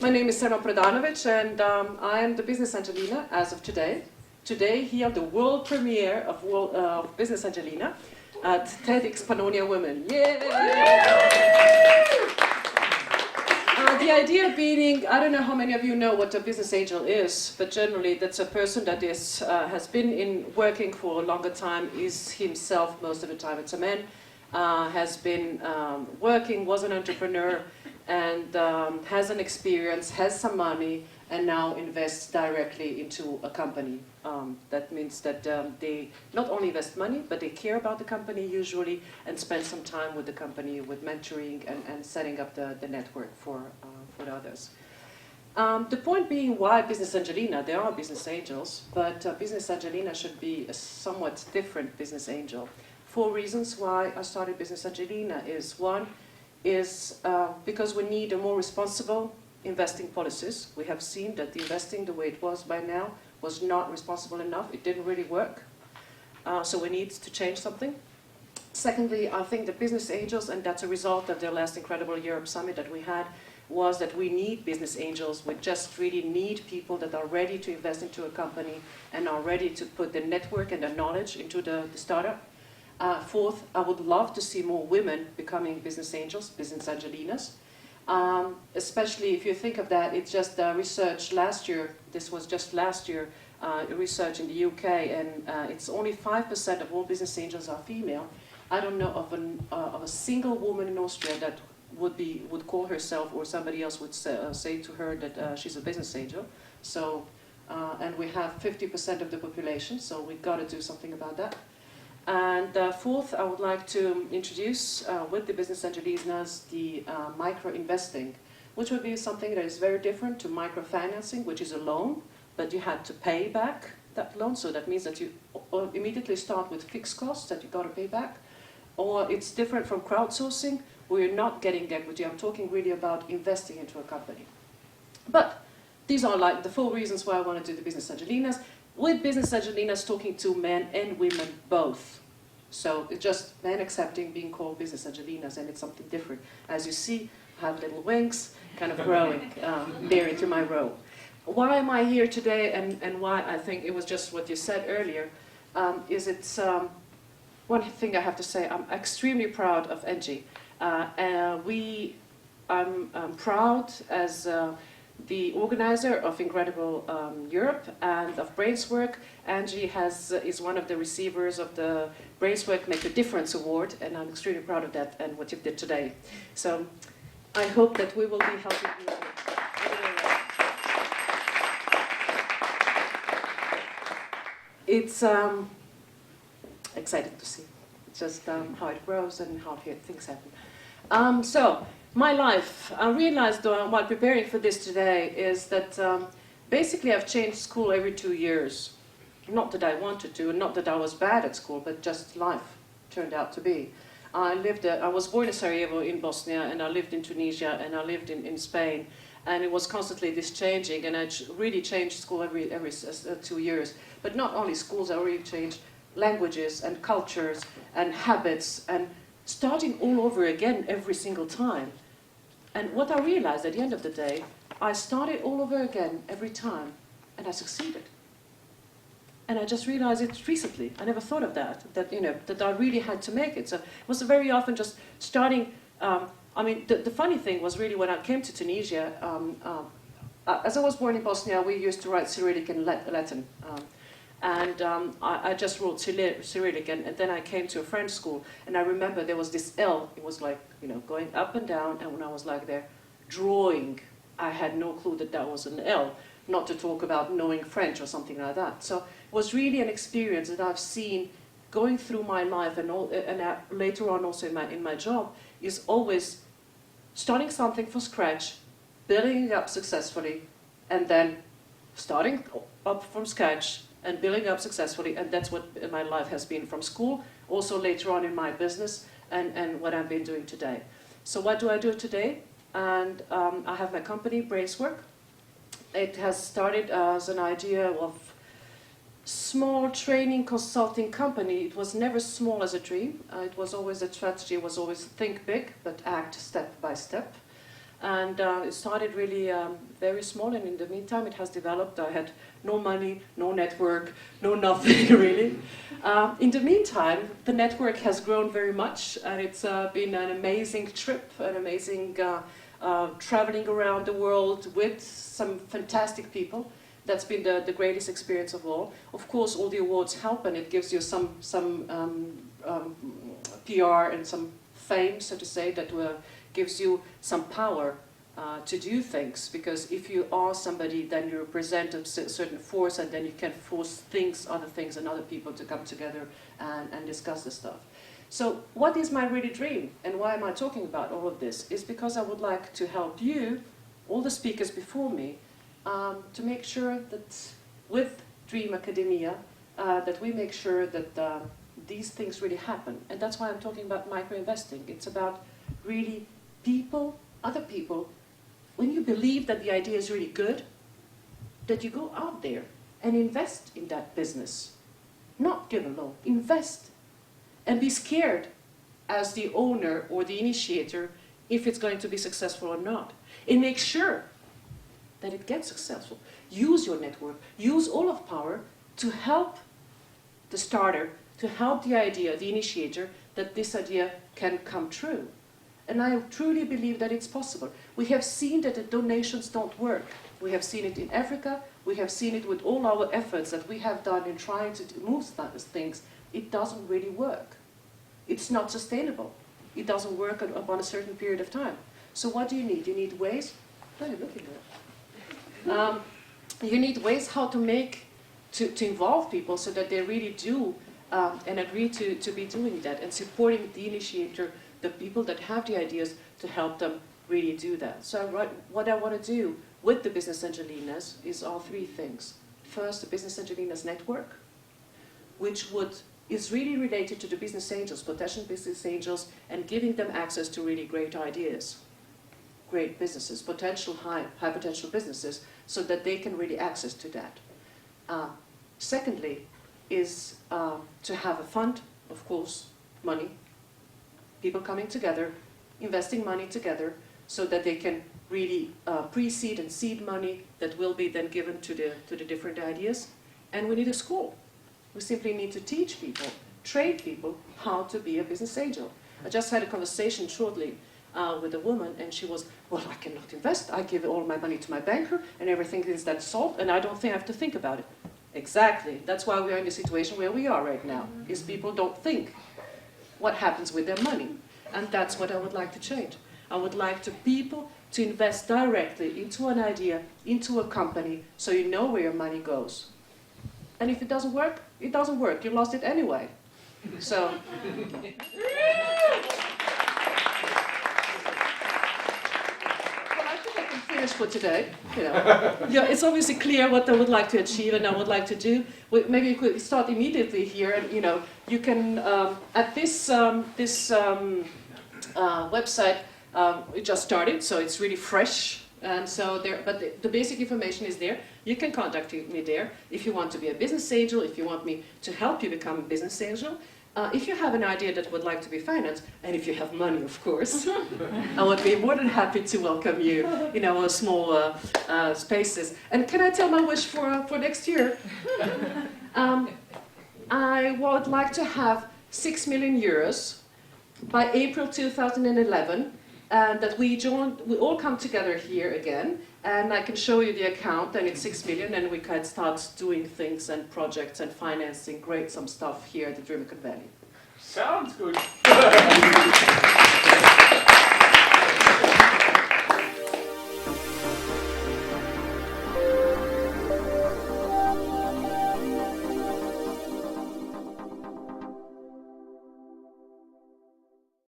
my name is Selma Prodanovic, and I am the Business Angelina as of today. Today, here, the world premiere of Business Angelina at TEDxPannonia Women. Yay! The idea being, I don't know how many of you know what a business angel is, but generally that's a person that has been working for a longer time, is himself most of the time. It's a man, has been working, was an entrepreneur, and has an experience, has some money, and now invests directly into a company. That means that they not only invest money, but they care about the company usually and spend some time with the company, with mentoring and setting up the network for the others. The point being, why Business Angelina? There are business angels, but Business Angelina should be a somewhat different business angel. 4 reasons why I started Business Angelina is, one, is because we need a more responsible investing policies. We have seen that the investing the way it was by now was not responsible enough. It didn't really work. So we need to change something. Secondly, I think the business angels, and that's a result of the last IncrediblEurope summit that we had, was that we need business angels. We just really need people that are ready to invest into a company and are ready to put the network and the knowledge into the startup. Fourth, I would love to see more women becoming business angels, business Angelinas. Especially if you think of that, it's just research last year, this was just last year, research in the UK, and it's only 5% of all business angels are female. I don't know of a single woman in Austria that would call herself, or somebody else would say to her that she's a business angel. So, and we have 50% of the population, so we've got to do something about that. And fourth, I would like to introduce with the Business Angelinas the micro-investing, which would be something that is very different to microfinancing, which is a loan, but you had to pay back that loan. So that means that you immediately start with fixed costs that you got to pay back. Or it's different from crowdsourcing, where you're not getting equity. I'm talking really about investing into a company. But these are like the 4 reasons why I want to do the Business Angelinas. With Business Angelinas talking to men and women both. So it's just men accepting being called Business Angelinas, and it's something different. As you see, I have little wings kind of growing there into my row. Why am I here today, and why I think it was just what you said earlier, is it's one thing I have to say, I'm extremely proud of Angie. I'm proud as the organizer of IncrediblEurope and of Brainswork. Angie is one of the receivers of the Brainswork Make a Difference award, and I'm extremely proud of that and what you did today. So I hope that we will be helping you. It's exciting to see just how it grows and how things happen. So. My life, I realized while preparing for this today is that basically I've changed school every 2 years. Not that I wanted to, and not that I was bad at school, but just life turned out to be. I was born in Sarajevo in Bosnia, and I lived in Tunisia, and I lived in Spain, and it was constantly this changing, and I really changed school every 2 years. But not only schools, I really changed languages and cultures and habits, and starting all over again every single time. And what I realized at the end of the day, I started all over again every time, and I succeeded. And I just realized it recently. I never thought of that I really had to make it. So it was very often just starting. I mean, the funny thing was really when I came to Tunisia, as I was born in Bosnia, we used to write Cyrillic and Latin. I just wrote Cyrillic, and then I came to a French school, and I remember there was this L, it was like, going up and down, and when I was like there, drawing, I had no clue that that was an L, not to talk about knowing French or something like that. So it was really an experience that I've seen going through my life, and later on also in my job, is always starting something from scratch, building it up successfully, and then starting up from scratch, and building up successfully, and that's what my life has been from school, also later on in my business, and what I've been doing today. So what do I do today? And I have my company, Brainswork. It has started as an idea of small training consulting company. It was never small as a dream. It was always a strategy, was always think big, but act step by step. And it started really very small, and in the meantime it has developed. I had no money, no network, no nothing really. In the meantime, the network has grown very much, and it's been an amazing trip, an amazing traveling around the world with some fantastic people. That's been the greatest experience of all. Of course, all the awards help, and it gives you some PR and some fame, so to say, that gives you some power to do things. Because if you are somebody, then you represent a certain force, and then you can force other things, and other people to come together and discuss the stuff. So what is my really dream, and why am I talking about all of this? Is because I would like to help you, all the speakers before me, to make sure that with Dream Academia, that we make sure that these things really happen. And that's why I'm talking about micro-investing. It's about really people, other people, when you believe that the idea is really good, that you go out there and invest in that business. Not give a loan, invest. And be scared as the owner or the initiator if it's going to be successful or not. And make sure that it gets successful. Use your network, use all of power to help the starter, to help the idea, the initiator, that this idea can come true. And I truly believe that it's possible. We have seen that the donations don't work. We have seen it in Africa, we have seen it with all our efforts that we have done in trying to move things. It doesn't really work. It's not sustainable. It doesn't work upon a certain period of time. So what do you need? You need ways, what are you looking at? You need ways how to involve people so that they really do and agree to be doing that, and supporting the initiator, the people that have the ideas, to help them really do that. So what I want to do with the Business Angelinas is all three things. First, the Business Angelinas network, which is really related to the business angels, potential business angels, and giving them access to really great ideas, great businesses, high potential businesses, so that they can really access to that. Secondly, is to have a fund, of course, money, people coming together, investing money together, so that they can really pre-seed and seed money that will be then given to the different ideas. And we need a school. We simply need to teach people, train people how to be a business angel. I just had a conversation shortly with a woman, and she was, well, I cannot invest. I give all my money to my banker, and everything is then solved, and I don't think I have to think about it. Exactly. That's why we are in the situation where we are right now, is people don't think what happens with their money. And that's what I would like to change. I would like people to invest directly into an idea, into a company, so you know where your money goes. And if it doesn't work, it doesn't work. You lost it anyway. So. Finish for today. You know. Yeah, it's obviously clear what I would like to achieve and I would like to do. Maybe you could start immediately here, and you can at this website. It just started, so it's really fresh, and so there. But the basic information is there. You can contact me there if you want to be a business angel. If you want me to help you become a business angel. If you have an idea that would like to be financed, and if you have money, of course, I would be more than happy to welcome you in our small spaces. And can I tell my wish for next year? I would like to have 6 million euros by April 2011, and that we all come together here again, and I can show you the account, and it's 6 million, and we can start doing things and projects and financing some stuff here at the Dream Valley. Sounds good.